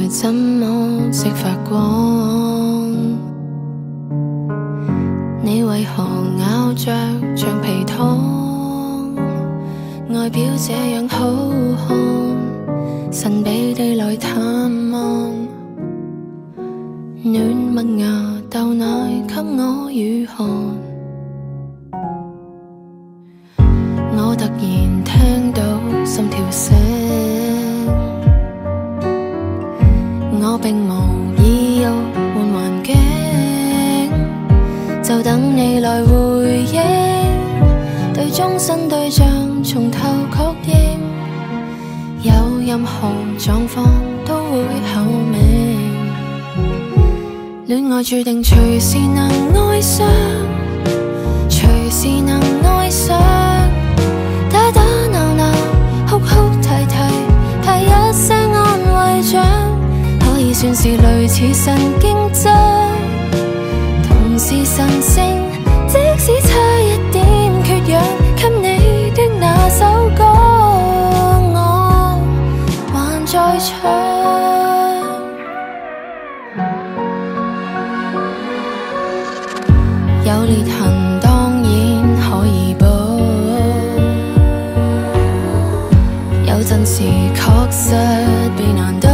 來怎麼識發光？你為何咬着橡皮糖？外表這樣好看，神秘地來探望，暖麥芽豆奶給我御寒。我突然聽到心跳聲，我並無意欲換環境，就等你來回應，對終身對象從頭確認，有任何狀況都會候命。戀愛注定隨時能愛上，隨時能愛上，打打鬧鬧，哭哭啼啼，派一些安慰獎，可以算是類似神經質，同是神聖。即使差一點缺氧，給你的那首歌，我還在唱。有裂痕當然可以補，有陣時確實被難倒，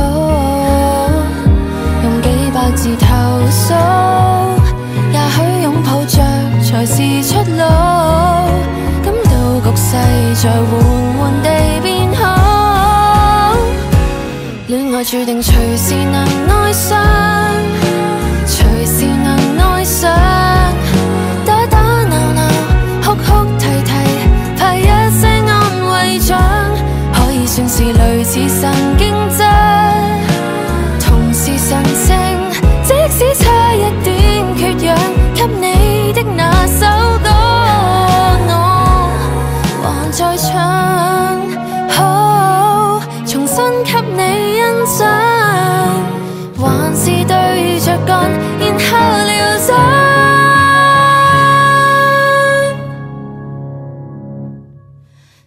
用幾百字投訴，也許擁抱着才是出路，感到局勢在緩緩地變好，戀愛注定隨時能愛上，隨時能愛上，打打鬧鬧，哭哭啼啼，派一些安慰獎，可以算是類似神經質，同是神聖。即使差一點缺氧，給你的那首歌，我還在唱，好，重新給你欣賞，還是對着幹，然後療傷。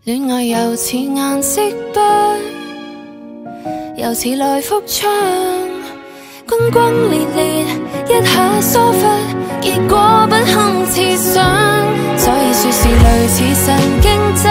戀愛又似顏色筆，又似來福槍，轟轟烈烈，一下疏忽，結果不堪設想，所以說是類似神經質。